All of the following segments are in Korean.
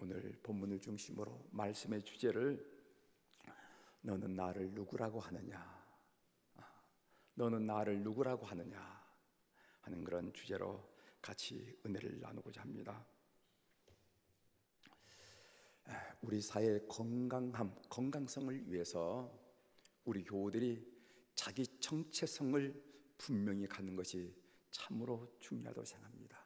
오늘 본문을 중심으로 말씀의 주제를 너는 나를 누구라고 하느냐, 너는 나를 누구라고 하느냐 하는 그런 주제로 같이 은혜를 나누고자 합니다. 우리 사회의 건강성을 위해서 우리 교우들이 자기 정체성을 분명히 갖는 것이 참으로 중요하다고 생각합니다.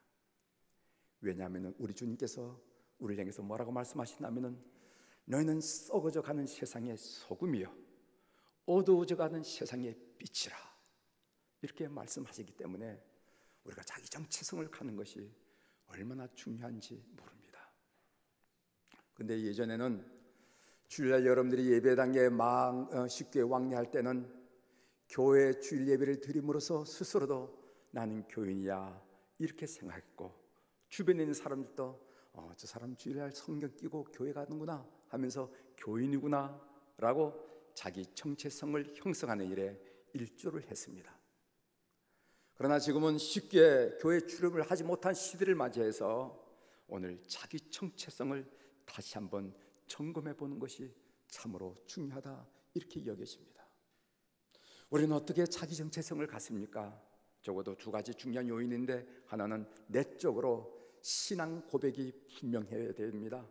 왜냐하면 우리 주님께서 우리를 향해서 뭐라고 말씀하시냐면 너희는 썩어져 가는 세상의 소금이요 어두워져 가는 세상의 빛이라, 이렇게 말씀하시기 때문에 우리가 자기 정체성을 갖는 것이 얼마나 중요한지 모릅니다. 근데 예전에는 주일날 여러분들이 예배당에 쉽게 왕래할 때는 교회 주일 예배를 드림으로써 스스로도 나는 교인이야 이렇게 생각했고, 주변에 있는 사람들도 저 사람 주일날 성경 끼고 교회 가는구나 하면서 교인이구나 라고 자기 정체성을 형성하는 일에 일조를 했습니다. 그러나 지금은 쉽게 교회 출입을 하지 못한 시대를 맞이해서 오늘 자기 정체성을 다시 한번 점검해 보는 것이 참으로 중요하다, 이렇게 여겨집니다. 우리는 어떻게 자기 정체성을 갖습니까? 적어도 두 가지 중요한 요인인데, 하나는 내적으로 신앙 고백이 분명해야 됩니다.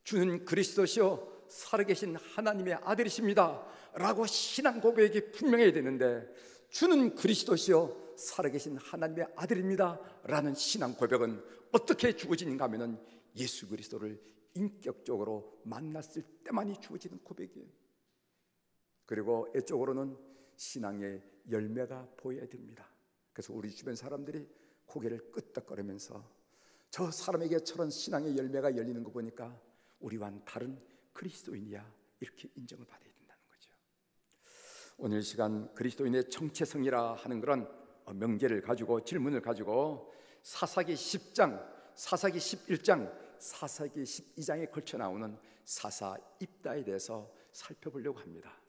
주는 그리스도시요 살아계신 하나님의 아들이십니다 라고 신앙 고백이 분명해야 되는데, 주는 그리스도시요 살아계신 하나님의 아들입니다 라는 신앙 고백은 어떻게 주어지는가 하면 예수 그리스도를 인격적으로 만났을 때만이 주어지는 고백이에요. 그리고 애적으로는 신앙의 열매가 보여야 됩니다. 그래서 우리 주변 사람들이 고개를 끄덕거리면서 저 사람에게 저런 신앙의 열매가 열리는 거 보니까 우리와는 다른 그리스도인이야, 이렇게 인정을 받아야 된다는 거죠. 오늘 시간 그리스도인의 정체성이라 하는 그런 명제를 가지고, 질문을 가지고 사사기 10장, 사사기 11장, 사사기 12장에 걸쳐 나오는 사사 입다에 대해서 살펴보려고 합니다.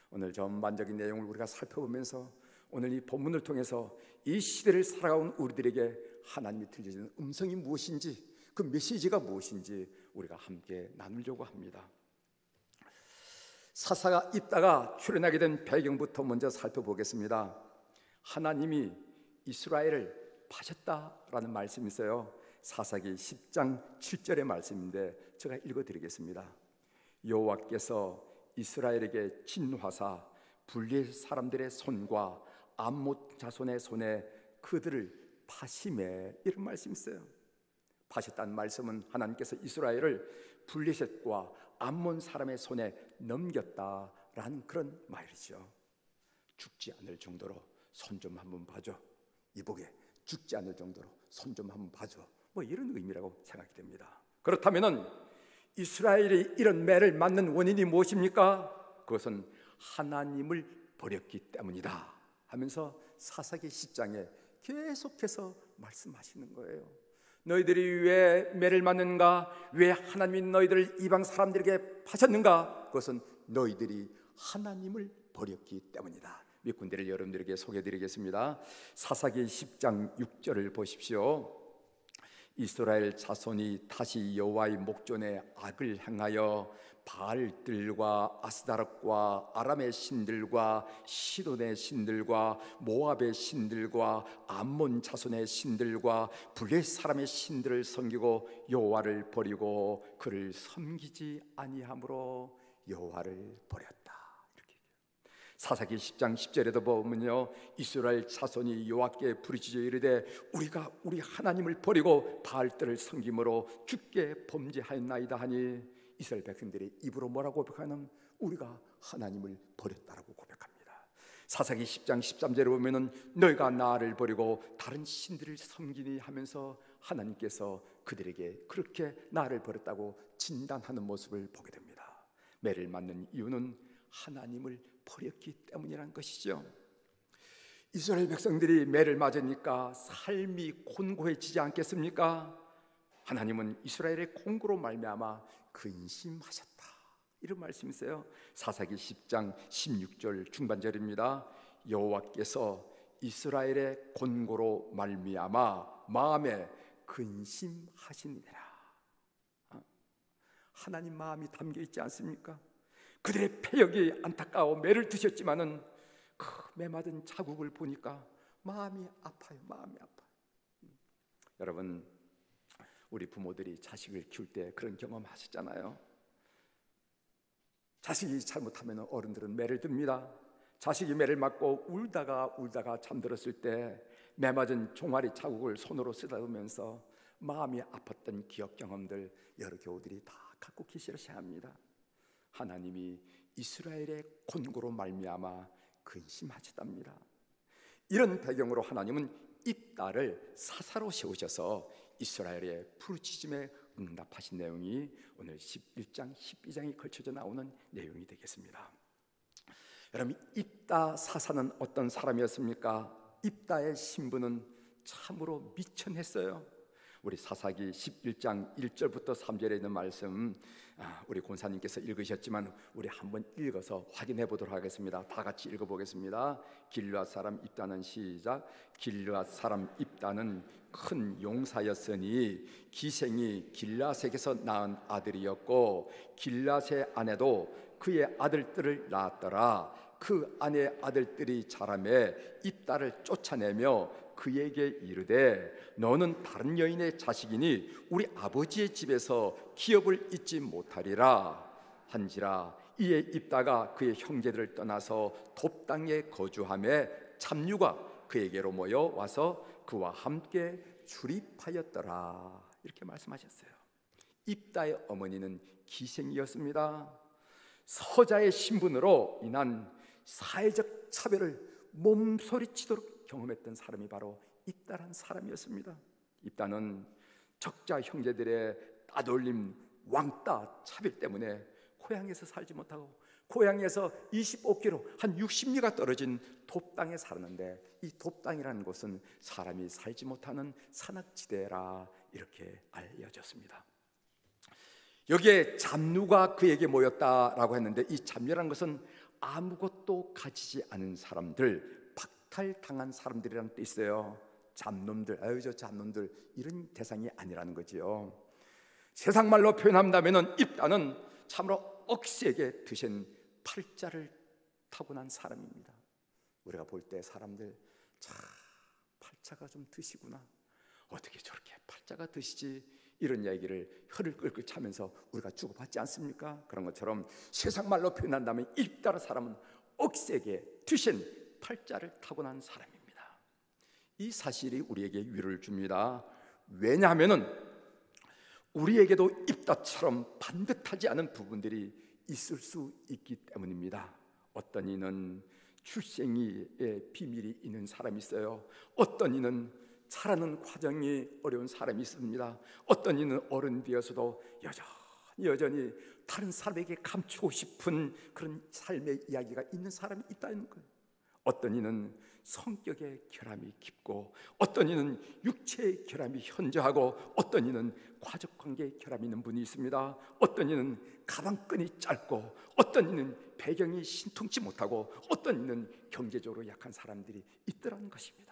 오늘 전반적인 내용을 우리가 살펴보면서 오늘 이 본문을 통해서 이 시대를 살아가는 우리들에게 하나님이 들려주는 음성이 무엇인지, 그 메시지가 무엇인지 우리가 함께 나누려고 합니다. 사사가 입다가 출현하게 된 배경부터 먼저 살펴보겠습니다. 하나님이 이스라엘을 파셨다라는 말씀이 있어요. 사사기 10장 7절의 말씀인데 제가 읽어드리겠습니다. 여호와께서 이스라엘에게 진노하사 블레셋 사람들의 손과 암몬 자손의 손에 그들을 파심에, 이런 말씀이 있어요. 파셨다는 말씀은 하나님께서 이스라엘을 블레셋과 암몬 사람의 손에 넘겼다라는 그런 말이죠. 죽지 않을 정도로 손 좀 한번 봐줘, 이복에 죽지 않을 정도로 손 좀 한번 봐줘, 뭐 이런 의미라고 생각이 됩니다. 그렇다면은 이스라엘이 이런 매를 맞는 원인이 무엇입니까? 그것은 하나님을 버렸기 때문이다 하면서 사사기 10장에 계속해서 말씀하시는 거예요. 너희들이 왜 매를 맞는가? 왜 하나님이 너희들을 이방 사람들에게 파셨는가? 그것은 너희들이 하나님을 버렸기 때문이다. 몇 군데를 여러분들에게 소개해드리겠습니다. 사사기 10장 6절을 보십시오. 이스라엘 자손이 다시 여호와의 목전에 악을 행하여 바알들과 아스다롯과 아람의 신들과 시돈의 신들과 모압의 신들과 암몬 자손의 신들과 블레셋 사람의 신들을 섬기고 여호와를 버리고 그를 섬기지 아니함으로 여호와를 버렸다. 사사기 10장 10절에도 보면요, 이스라엘 자손이 여호와께 부르짖어 이르되 우리가 우리 하나님을 버리고 바알들을 섬김으로 주께 범죄하였나이다 하니 이스라엘 백성들이 입으로 뭐라고 고백하는? 우리가 하나님을 버렸다라고 고백합니다. 사사기 10장 13절에 보면은 너희가 나를 버리고 다른 신들을 섬기니 하면서 하나님께서 그들에게 그렇게 나를 버렸다고 진단하는 모습을 보게 됩니다. 매를 맞는 이유는 하나님을 버렸기 때문이라는 것이죠. 이스라엘 백성들이 매를 맞으니까 삶이 곤고해지지 않겠습니까? 하나님은 이스라엘의 공고로 말미암아 근심하셨다, 이런 말씀이 있어요. 사사기 10장 16절 중반절입니다. 여호와께서 이스라엘의 곤고로 말미암아 마음에 근심하시니라. 하나님 마음이 담겨 있지 않습니까? 그들의 패역이 안타까워 매를 드셨지만은 그 매맞은 자국을 보니까 마음이 아파요. 마음이 아파요. 여러분, 우리 부모들이 자식을 키울 때 그런 경험 하셨잖아요. 자식이 잘못하면 어른들은 매를 듭니다. 자식이 매를 맞고 울다가 잠들었을 때 매맞은 종아리 자국을 손으로 쓰다보면서 마음이 아팠던 기억 경험들 여러 교우들이 다 갖고 계시려셔야 합니다. 하나님이 이스라엘의 곤고로 말미암아 근심하셨답니다. 이런 배경으로 하나님은 입다를 사사로 세우셔서 이스라엘의 부르짖음에 응답하신 내용이 오늘 11장, 12장에 걸쳐져 나오는 내용이 되겠습니다. 여러분, 입다 사사는 어떤 사람이었습니까? 입다의 신분은 참으로 미천했어요. 우리 사사기 11장 1절부터 3절에 있는 말씀, 우리 권사님께서 읽으셨지만 우리 한번 읽어서 확인해 보도록 하겠습니다. 다 같이 읽어보겠습니다. 길르앗 사람 입다는 시작. 길르앗 사람 입다는 큰 용사였으니 기생이 길르앗에게서 낳은 아들이었고 길르앗의 아내도 그의 아들들을 낳았더라. 그 아내의 아들들이 자라매 입다를 쫓아내며 그에게 이르되 너는 다른 여인의 자식이니 우리 아버지의 집에서 기업을 잊지 못하리라 한지라. 이에 입다가 그의 형제들을 떠나서 돕당에 거주하며 잡류가 그에게로 모여 와서 그와 함께 출입하였더라. 이렇게 말씀하셨어요. 입다의 어머니는 기생이었습니다. 서자의 신분으로 인한 사회적 차별을 몸소리치도록 경험했던 사람이 바로 입다란 사람이었습니다. 입다는 적자 형제들의 따돌림, 왕따, 차별 때문에 고향에서 살지 못하고 고향에서 25km, 한 60리가 떨어진 돕당에 살았는데, 이 돕당이라는 곳은 사람이 살지 못하는 산악지대라 이렇게 알려졌습니다. 여기에 잡류가 그에게 모였다라고 했는데, 이 잡류라는 것은 아무것도 가지지 않은 사람들, 박탈당한 사람들이라는 뜻이 있어요. 잡놈들, 아유 저 잡놈들, 이런 대상이 아니라는 거지요. 세상 말로 표현한다면 입다는 참으로 억세게 드신 팔자를 타고난 사람입니다. 우리가 볼 때 사람들, 참 팔자가 좀 드시구나, 어떻게 저렇게 팔자가 드시지, 이런 이야기를 혀를 끌끌 차면서 우리가 주고받지 않습니까? 그런 것처럼 세상 말로 표현한다면 입다는 사람은 억세게 드신 팔자를 타고난 사람입니다. 이 사실이 우리에게 위로를 줍니다. 왜냐하면 우리에게도 입다처럼 반듯하지 않은 부분들이 있을 수 있기 때문입니다. 어떤 이는 출생의 비밀이 있는 사람이 있어요. 어떤 이는 자라는 과정이 어려운 사람이 있습니다. 어떤 이는 어른 되어서도 여전히 다른 사람에게 감추고 싶은 그런 삶의 이야기가 있는 사람이 있다는 거예요. 어떤 이는 성격의 결함이 깊고, 어떤 이는 육체의 결함이 현저하고, 어떤 이는 가족관계의 결함이 있는 분이 있습니다. 어떤 이는 가방끈이 짧고, 어떤 이는 배경이 신통치 못하고, 어떤 이는 경제적으로 약한 사람들이 있더라는 것입니다.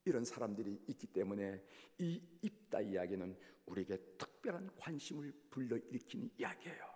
이런 사람들이 있기 때문에 이 입다 이야기는 우리에게 특별한 관심을 불러일으키는 이야기예요.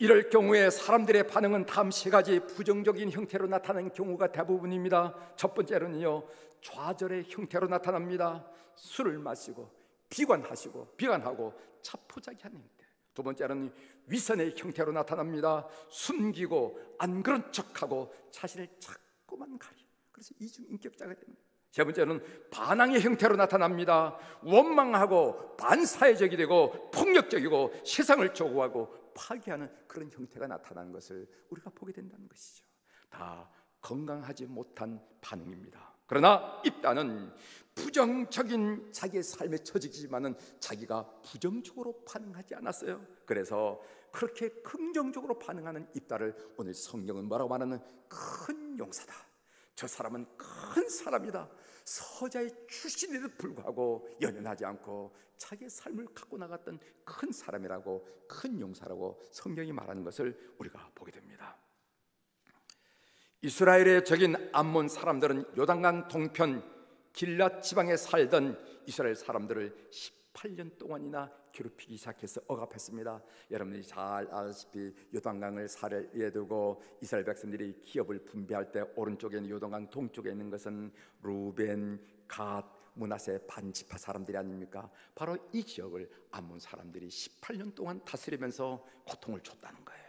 이럴 경우에 사람들의 반응은 다음 세 가지 부정적인 형태로 나타나는 경우가 대부분입니다. 첫 번째로는요, 좌절의 형태로 나타납니다. 술을 마시고 비관하고 자포자기하는 형태. 두 번째로는 위선의 형태로 나타납니다. 숨기고 안 그런 척하고 자신을 자꾸만 가리, 그래서 이중인격자가 됩니다. 세 번째는 반항의 형태로 나타납니다. 원망하고 반사회적이 되고 폭력적이고 세상을 조구하고 파괴하는 그런 형태가 나타나는 것을 우리가 보게 된다는 것이죠. 다 건강하지 못한 반응입니다. 그러나 입다는 부정적인 자기의 삶에 처지지만은 자기가 부정적으로 반응하지 않았어요. 그래서 그렇게 긍정적으로 반응하는 입다를 오늘 성경은 뭐라고 말하는? 큰 용사다. 저 사람은 큰 사람이다. 서자의 출신에도 불구하고 연연하지 않고 자기의 삶을 갖고 나갔던 큰 사람이라고, 큰 용사라고 성경이 말하는 것을 우리가 보게 됩니다. 이스라엘의 적인 암몬 사람들은 요단강 동편 길앗 지방에 살던 이스라엘 사람들을 18년 동안이나 괴롭히기 시작해서 억압했습니다. 여러분들이 잘 아시다시피 요단강을 사이에 두고 이스라엘 백성들이 기업을 분배할 때 오른쪽에 있는 요단강 동쪽에 있는 것은 루벤, 갓, 므낫세 반지파 사람들이 아닙니까? 바로 이 지역을 암몬 사람들이 18년 동안 다스리면서 고통을 줬다는 거예요.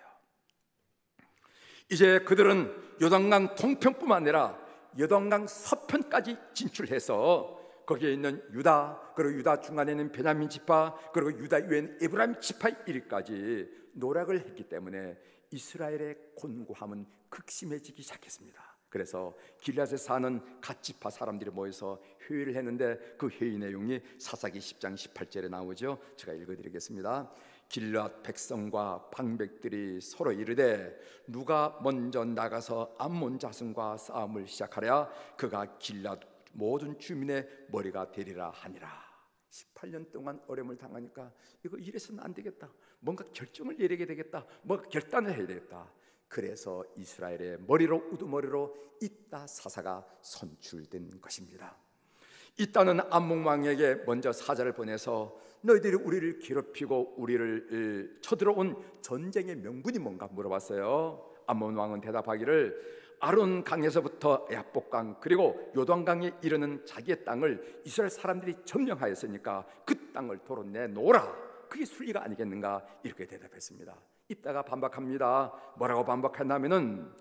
이제 그들은 요단강 동편뿐만 아니라 요단강 서편까지 진출해서 거기에 있는 유다, 그리고 유다 중간에 있는 베냐민 지파, 그리고 유다 위엔 에브라임 지파 이르기까지 노력을 했기 때문에 이스라엘의 곤고함은 극심해지기 시작했습니다. 그래서 길앗에 사는 갓 지파 사람들이 모여서 회의를 했는데 그 회의 내용이 사사기 10장 18절에 나오죠. 제가 읽어드리겠습니다. 길앗 백성과 방백들이 서로 이르되 누가 먼저 나가서 암몬 자손과 싸움을 시작하랴 그가 길앗 모든 주민의 머리가 되리라 하니라. 18년 동안 어려움을 당하니까 이거 이래서는 안 되겠다, 뭔가 결정을 내리게 되겠다, 뭔가 결단을 해야 되겠다. 그래서 이스라엘의 머리로 우두머리로 이따 사사가 선출된 것입니다. 이따는 암몬 왕에게 먼저 사자를 보내서 너희들이 우리를 괴롭히고 우리를 쳐들어온 전쟁의 명분이 뭔가 물어봤어요. 암몬 왕은 대답하기를 아론 강에서부터 야복강 그리고 요단강에 이르는 자기의 땅을 이스라엘 사람들이 점령하였으니까 그 땅을 도로 내놓으라, 그게 순리가 아니겠는가, 이렇게 대답했습니다. 이따가 반박합니다. 뭐라고 반박했냐면은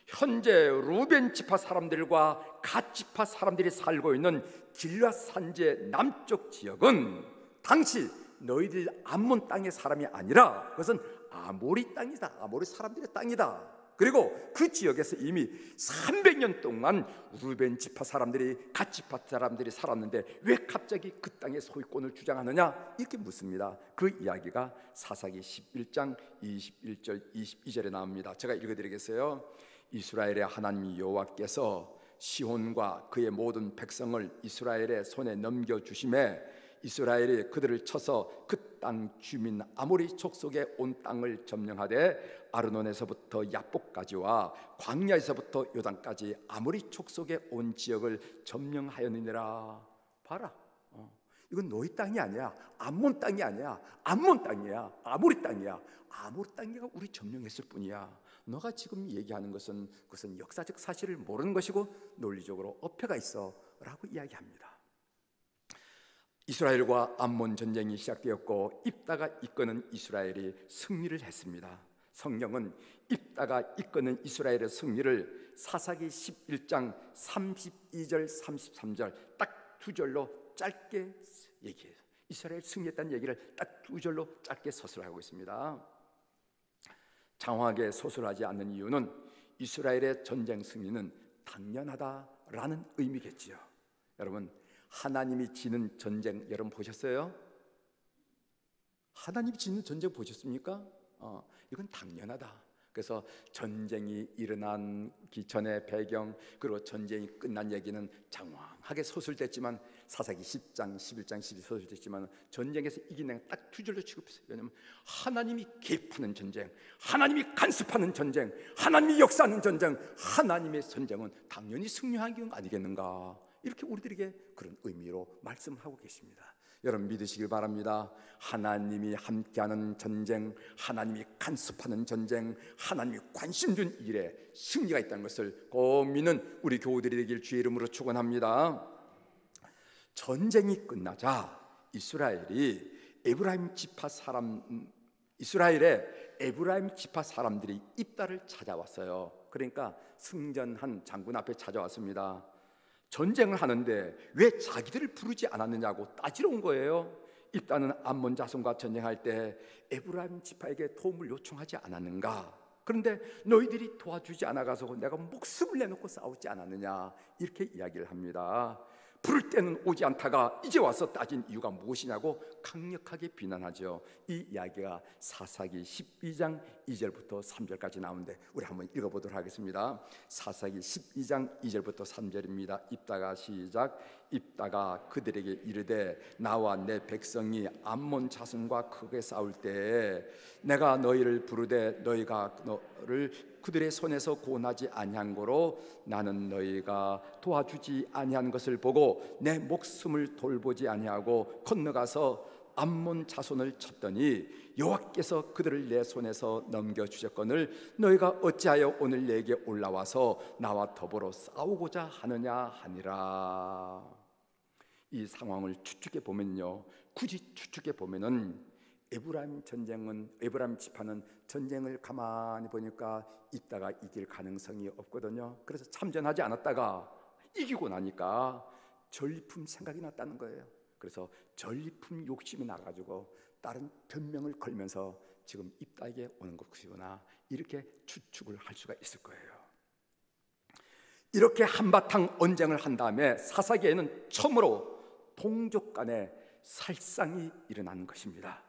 현재 루벤 지파 사람들과 갓 지파 사람들이 살고 있는 길앗 산지의 남쪽 지역은 당시 너희들 암몬 땅의 사람이 아니라 그것은 아모리 땅이다, 아모리 사람들의 땅이다. 그리고 그 지역에서 이미 300년 동안 루벤 지파 사람들이 갓 지파 사람들이 살았는데 왜 갑자기 그 땅의 소유권을 주장하느냐, 이렇게 묻습니다. 그 이야기가 사사기 11장 21절 22절에 나옵니다. 제가 읽어드리겠어요. 이스라엘의 하나님 여호와께서 시혼과 그의 모든 백성을 이스라엘의 손에 넘겨주심에 이스라엘이 그들을 쳐서 그 땅 주민 아모리 족속의 온 땅을 점령하되 아르논에서부터 야복까지와 광야에서부터 요단까지 아모리 족속의 온 지역을 점령하였느니라. 봐라, 이건 너희 땅이 아니야, 암몬 땅이 아니야, 암몬 땅이야, 아모리 땅이야. 아모리 땅이가 우리 점령했을 뿐이야. 너가 지금 얘기하는 것은 그것은 역사적 사실을 모르는 것이고 논리적으로 어폐가 있어 라고 이야기합니다. 이스라엘과 암몬 전쟁이 시작되었고 입다가 이끄는 이스라엘이 승리를 했습니다. 성경은 입다가 이끄는 이스라엘의 승리를 사사기 11장 32절 33절 딱 두 절로 짧게 얘기해요. 이스라엘 승리했다는 얘기를 딱 두 절로 짧게 서술하고 있습니다. 장황하게 서술하지 않는 이유는 이스라엘의 전쟁 승리는 당연하다라는 의미겠지요. 여러분, 하나님이 지는 전쟁 여러분 보셨어요? 하나님이 지는 전쟁 보셨습니까? 이건 당연하다. 그래서 전쟁이 일어나기 전의 배경 그리고 전쟁이 끝난 얘기는 장황하게 서술됐지만 사사기 10장, 11장, 12장 서술됐지만 전쟁에서 이긴 딱 두 줄로 취급했어요. 왜냐하면 하나님이 개입하는 전쟁, 하나님이 간섭하는 전쟁, 하나님이 역사하는 전쟁, 하나님의 전쟁은 당연히 승리한 게 아니겠는가, 이렇게 우리들에게 그런 의미로 말씀하고 계십니다. 여러분 믿으시길 바랍니다. 하나님이 함께하는 전쟁, 하나님이 간섭하는 전쟁, 하나님이 관심 준 일에 승리가 있다는 것을 꼭 믿는 우리 교우들이 되길 주의 이름으로 축원합니다. 전쟁이 끝나자 이스라엘의 에브라임 지파 사람들이 입다를 찾아왔어요. 그러니까 승전한 장군 앞에 찾아왔습니다. 전쟁을 하는데 왜 자기들을 부르지 않았느냐고 따지러 온 거예요. 입다는 암몬 자손과 전쟁할 때 에브라임 지파에게 도움을 요청하지 않았는가? 그런데 너희들이 도와주지 않아가서 내가 목숨을 내놓고 싸우지 않았느냐, 이렇게 이야기를 합니다. 부를 때는 오지 않다가 이제 와서 따진 이유가 무엇이냐고 강력하게 비난하죠. 이 이야기가 사사기 12장 2절부터 3절까지 나오는데 우리 한번 읽어보도록 하겠습니다. 사사기 12장 2절부터 3절입니다. 입다가 시작. 입다가 그들에게 이르되 나와 내 백성이 암몬 자손과 크게 싸울 때에 내가 너희를 부르되 너희가 너를 그들의 손에서 구원하지 아니한 거로 나는 너희가 도와주지 아니한 것을 보고 내 목숨을 돌보지 아니하고 건너가서 암몬 자손을 쳤더니 여호와께서 그들을 내 손에서 넘겨주셨거늘 너희가 어찌하여 오늘 내게 올라와서 나와 더불어 싸우고자 하느냐 하니라. 이 상황을 추측해 보면요, 굳이 추측해 보면은 에브라임 지파는 전쟁을 가만히 보니까 이따가 이길 가능성이 없거든요. 그래서 참전하지 않았다가 이기고 나니까 전리품 생각이 났다는 거예요. 그래서 전리품 욕심이 나가지고 다른 변명을 걸면서 지금 입다에게 오는 것이구나, 이렇게 추측을 할 수가 있을 거예요. 이렇게 한바탕 언쟁을 한 다음에 사사기에는 처음으로 동족 간의 살상이 일어나는 것입니다.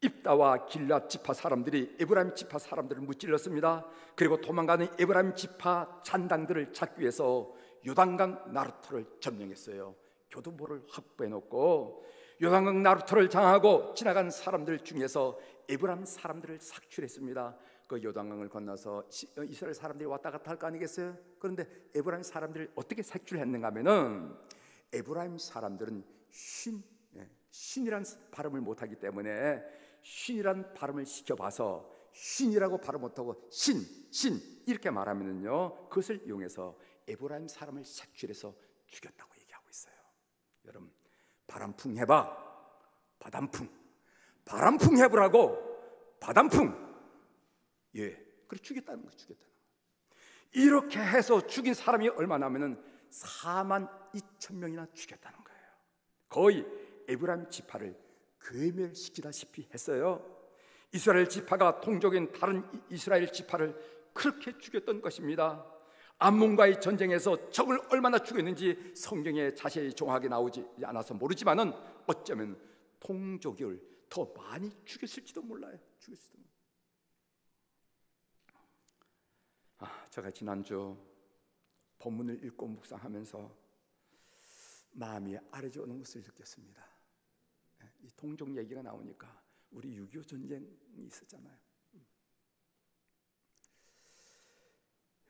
입다와 길앗 지파 사람들이 에브라임 지파 사람들을 무찔렀습니다. 그리고 도망가는 에브라임 지파 잔당들을 찾기 위해서 요단강 나루터를 점령했어요. 교두보를 확보해 놓고 요단강 나루터를 장하고 지나간 사람들 중에서 에브라임 사람들을 삭출했습니다. 그 요단강을 건너서 이스라엘 사람들이 왔다 갔다 할 거 아니겠어요? 그런데 에브라임 사람들을 어떻게 삭출했는가 하면은, 에브라임 사람들은 신이란 발음을 못하기 때문에 신이란 발음을 시켜봐서 신이라고 발음 못하고 신 이렇게 말하면은요, 그것을 이용해서 에브라임 사람을 삭출해서 죽였다고 얘기하고 있어요. 여러분, 바람풍 해봐, 바람풍, 바람풍 해보라고, 바람풍. 그래 죽였다는 거예요. 이렇게 해서 죽인 사람이 얼마나 하면은 42,000명이나 죽였다는 거예요. 거의 에브라임 지파를 괴멸시키다시피 했어요. 이스라엘 지파가 동족인 다른 이스라엘 지파를 그렇게 죽였던 것입니다. 암몬과의 전쟁에서 적을 얼마나 죽였는지 성경에 자세히 정확하게 나오지 않아서 모르지만은 어쩌면 동족을 더 많이 죽였을지도 몰라요. 제가 지난주 본문을 읽고 묵상하면서 마음이 아려져오는 것을 느꼈습니다. 이 동족 얘기가 나오니까 우리 6.25 전쟁이 있었잖아요.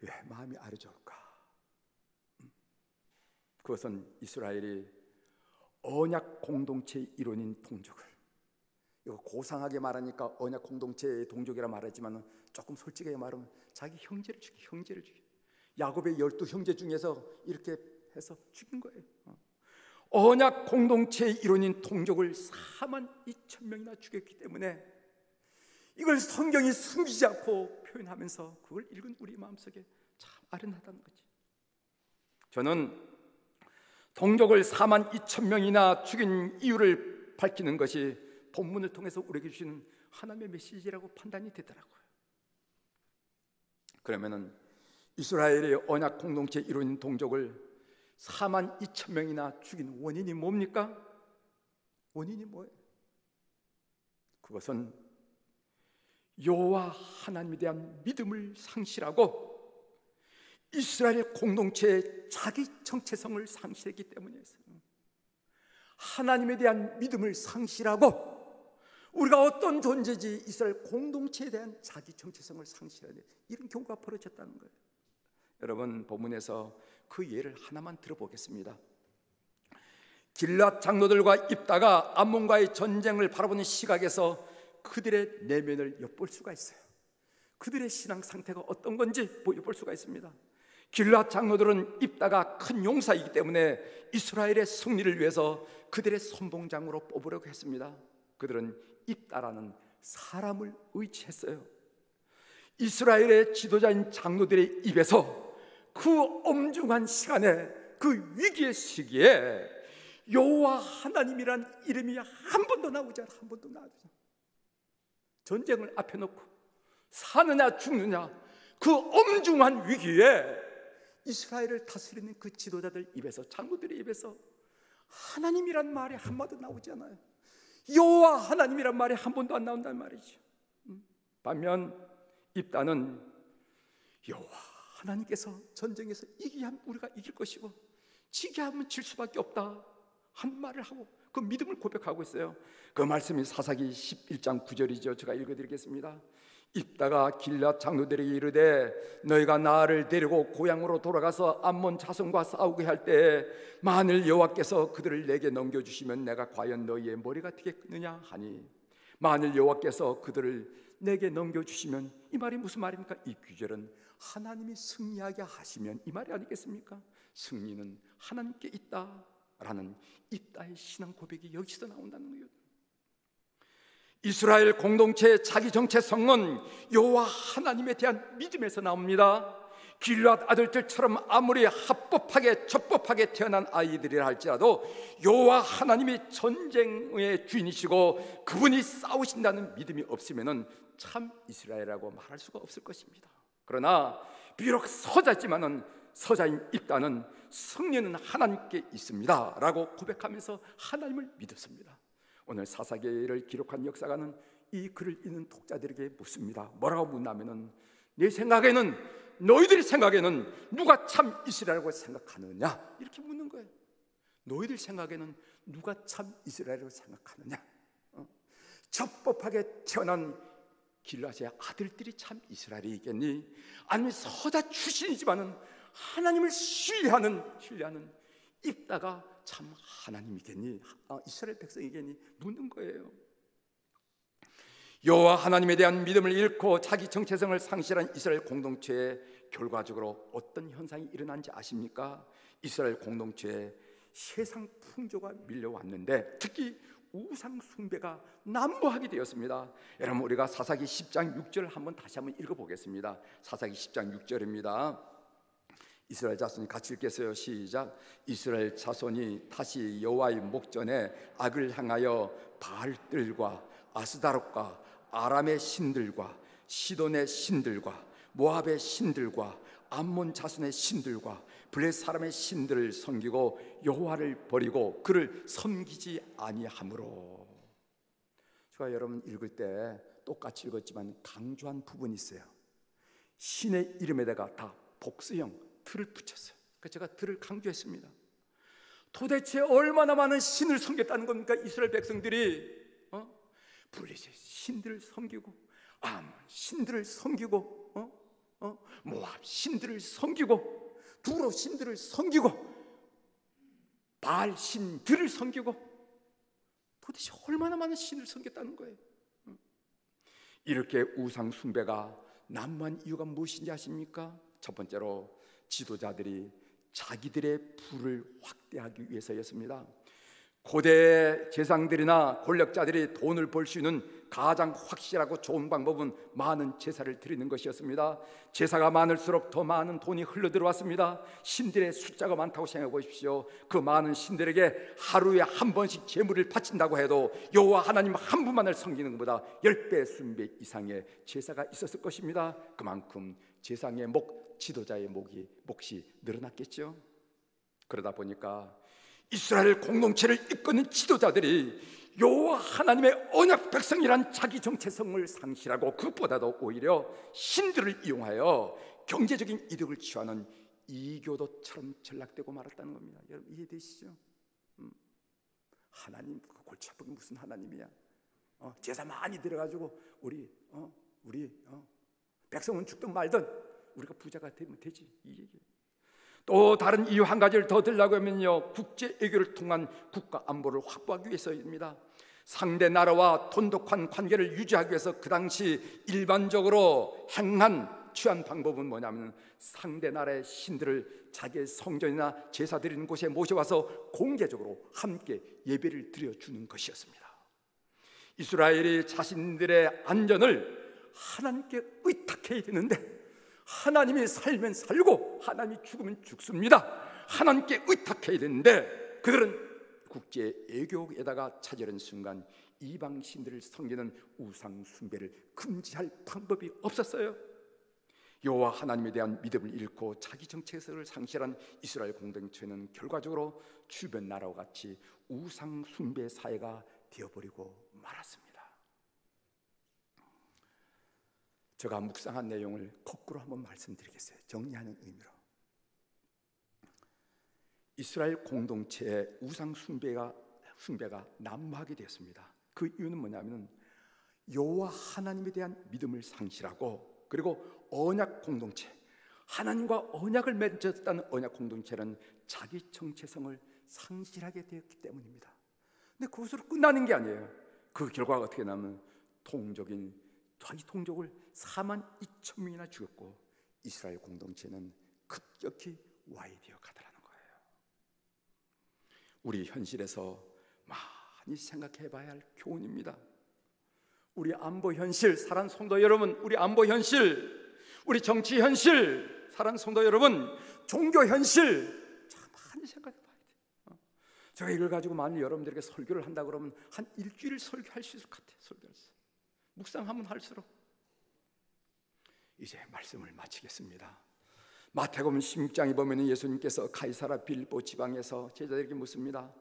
왜 마음이 아려져올까? 그것은 이스라엘이 언약 공동체의 일원인 동족을, 이거 고상하게 말하니까 언약 공동체의 동족이라 말하지만 조금 솔직하게 말하면 자기 형제를 죽여. 야곱의 12형제 중에서 이렇게 해서 죽인 거예요. 언약 공동체의 일원인 동족을 42,000명이나 죽였기 때문에 이걸 성경이 숨기지 않고 표현하면서 그걸 읽은 우리 마음속에 참 아련하다는 거지. 저는 동족을 42,000명이나 죽인 이유를 밝히는 것이 본문을 통해서 우리에게 주시는 하나님의 메시지라고 판단이 되더라고요. 그러면은 이스라엘의 언약 공동체 이루어진 동족을 42,000명이나 죽인 원인이 뭡니까? 원인이 뭐예요? 그것은 여호와 하나님에 대한 믿음을 상실하고 이스라엘 공동체의 자기 정체성을 상실했기 때문이었어요. 하나님에 대한 믿음을 상실하고 우리가 어떤 존재지 이스라엘 공동체에 대한 자기 정체성을 상실해야 돼. 이런 경우가 벌어졌다는 거예요. 여러분, 본문에서 그 예를 하나만 들어보겠습니다. 길앗 장로들과 입다가 암몬과의 전쟁을 바라보는 시각에서 그들의 내면을 엿볼 수가 있어요. 그들의 신앙 상태가 어떤 건지 엿볼 수가 있습니다. 길앗 장로들은 입다가 큰 용사이기 때문에 이스라엘의 승리를 위해서 그들의 선봉장으로 뽑으려고 했습니다. 그들은 입다라는 사람을 의지했어요. 이스라엘의 지도자인 장로들의 입에서 그 엄중한 시간에, 그 위기의 시기에 여호와 하나님이란 이름이 한 번도 나오지 않아. 한 번도 나오지 않아. 전쟁을 앞에 놓고 사느냐 죽느냐 그 엄중한 위기에 이스라엘을 다스리는 그 지도자들 입에서, 장로들의 입에서 하나님이란 말이 한마디도 나오지 않아요. 여호와 하나님이란 말이 한 번도 안 나온단 말이죠. 반면 입다는 여호와 하나님께서 전쟁에서 이기게 하면 우리가 이길 것이고 지게 하면 질 수밖에 없다 한 말을 하고 그 믿음을 고백하고 있어요. 그 말씀이 사사기 11장 9절이죠. 제가 읽어드리겠습니다. 입다가 길앗 장로들에게 이르되 너희가 나를 데리고 고향으로 돌아가서 암몬 자손과 싸우게 할 때 만일 여호와께서 그들을 내게 넘겨주시면 내가 과연 너희의 머리가 되겠느냐 하니, 만일 여호와께서 그들을 내게 넘겨주시면, 이 말이 무슨 말입니까? 이 구절은 하나님이 승리하게 하시면 이 말이 아니겠습니까? 승리는 하나님께 있다라는 입다의 신앙 고백이 여기서 나온다는 거예요. 이스라엘 공동체의 자기 정체성은 여호와 하나님에 대한 믿음에서 나옵니다. 길앗 아들들처럼 아무리 합법하게 적법하게 태어난 아이들이라 할지라도 여호와 하나님이 전쟁의 주인이시고 그분이 싸우신다는 믿음이 없으면 참 이스라엘이라고 말할 수가 없을 것입니다. 그러나 비록 서자지만은 서자인 입다는 승리는 하나님께 있습니다 라고 고백하면서 하나님을 믿었습니다. 오늘 사사기를 기록한 역사가는 이 글을 읽는 독자들에게 묻습니다. 뭐라고 묻냐면은, 내 생각에는, 너희들이 생각에는 누가 참 이스라엘이라고 생각하느냐, 이렇게 묻는 거예요. 너희들 생각에는 누가 참 이스라엘이라고 생각하느냐? 적법하게 태어난 길앗의 아들들이 참 이스라엘이겠니? 아니면 서자 출신이지만은 하나님을 신뢰하는 입다가 참 하나님이겠니? 이스라엘 백성이겠니? 묻는 거예요. 여호와 하나님에 대한 믿음을 잃고 자기 정체성을 상실한 이스라엘 공동체에 결과적으로 어떤 현상이 일어난지 아십니까? 이스라엘 공동체에 세상 풍조가 밀려왔는데 특히 우상 숭배가 난무하게 되었습니다. 여러분, 우리가 사사기 10장 6절 한번 다시 한번 읽어보겠습니다. 사사기 10장 6절입니다. 이스라엘 자손이 같이 읽겠어요. 시작. 이스라엘 자손이 다시 여호와의 목전에 악을 행하여 바알들과 아스다롯과 아람의 신들과 시돈의 신들과 모압의 신들과 암몬 자손의 신들과 블레 사람의 신들을 섬기고 여호와를 버리고 그를 섬기지 아니하므로. 제가 여러분 읽을 때 똑같이 읽었지만 강조한 부분이 있어요. 신의 이름에다가 다 복수형 들을 붙였어요. 그러니까 제가 들을 강조했습니다. 도대체 얼마나 많은 신을 섬겼다는 겁니까? 이스라엘 백성들이 블레셋 신들을 섬기고 암몬 신들을 섬기고 모압 신들을 섬기고 두로 신들을 섬기고 바알 신들을 섬기고 도대체 얼마나 많은 신을 섬겼다는 거예요. 이렇게 우상 숭배가 난무한 이유가 무엇인지 아십니까? 첫 번째로 지도자들이 자기들의 부를 확대하기 위해서였습니다. 고대 재상들이나 권력자들이 돈을 벌 수 있는 가장 확실하고 좋은 방법은 많은 제사를 드리는 것이었습니다. 제사가 많을수록 더 많은 돈이 흘러들어왔습니다. 신들의 숫자가 많다고 생각해 보십시오. 그 많은 신들에게 하루에 한 번씩 제물을 바친다고 해도 여호와 하나님 한 분만을 섬기는 것보다 10배, 20배 이상의 제사가 있었을 것입니다. 그만큼 제상의 지도자의 몫이 늘어났겠죠. 그러다 보니까 이스라엘 공동체를 이끄는 지도자들이 여호와 하나님의 언약 백성이란 자기 정체성을 상실하고 그것보다도 오히려 신들을 이용하여 경제적인 이득을 취하는 이교도처럼 전락되고 말았다는 겁니다. 여러분 이해되시죠? 하나님 골치 아프게 무슨 하나님이야? 제사 많이 들어가지고 우리 백성은 죽든 말든 우리가 부자가 되면 되지, 이 얘기예요. 또 다른 이유 한 가지를 더 들라고 하면요, 국제 외교를 통한 국가 안보를 확보하기 위해서입니다. 상대 나라와 돈독한 관계를 유지하기 위해서 그 당시 일반적으로 취한 방법은 뭐냐면 상대 나라의 신들을 자기의 성전이나 제사 드리는 곳에 모셔와서 공개적으로 함께 예배를 드려주는 것이었습니다. 이스라엘이 자신들의 안전을 하나님께 의탁해야 되는데 하나님이 살면 살고 하나님이 죽으면 죽습니다. 하나님께 의탁해야 되는데 그들은 국제 애교에다가 차지하는 순간 이방 신들을 섬기는 우상 숭배를 금지할 방법이 없었어요. 여호와 하나님에 대한 믿음을 잃고 자기 정체성을 상실한 이스라엘 공동체는 결과적으로 주변 나라와 같이 우상 숭배 사회가 되어버리고 말았습니다. 제가 묵상한 내용을 거꾸로 한번 말씀드리겠어요. 정리하는 의미로. 이스라엘 공동체의 우상 숭배가 난무하게 되었습니다. 그 이유는 뭐냐면 여호와 하나님에 대한 믿음을 상실하고, 그리고 언약 공동체, 하나님과 언약을 맺었다는 언약 공동체는 자기 정체성을 상실하게 되었기 때문입니다. 근데 그것으로 끝나는 게 아니에요. 그 결과가 어떻게 나면 자기 동족을 42,000명이나 죽였고, 이스라엘 공동체는 급격히 와해되어 가더라는 거예요. 우리 현실에서 많이 생각해 봐야 할 교훈입니다. 우리 안보 현실, 사랑하는 성도 여러분, 우리 안보 현실, 우리 정치 현실, 사랑하는 성도 여러분, 종교 현실 참 많이 생각해 봐야 돼요. 제가 이걸 가지고 만일 여러분들에게 설교를 한다 그러면 한 일주일 설교할 수 있을 것 같아요. 설교할 수. 묵상하면 할수록. 이제 말씀을 마치겠습니다. 마태복음 16장에 보면 예수님께서 가이사라 빌보 지방에서 제자들에게 묻습니다.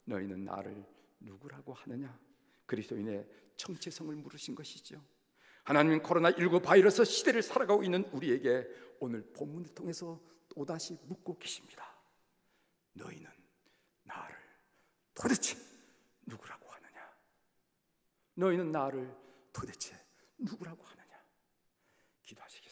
너희는 나를 누구라고 하느냐? 그리스도인의 정체성을 물으신 것이죠. 하나님은 코로나19 바이러스 시대를 살아가고 있는 우리에게 오늘 본문을 통해서 또다시 묻고 계십니다. 너희는 나를 도대체 누구라고 하느냐? 너희는 나를 도대체 누구라고 하느냐? 기도하시겠습니다.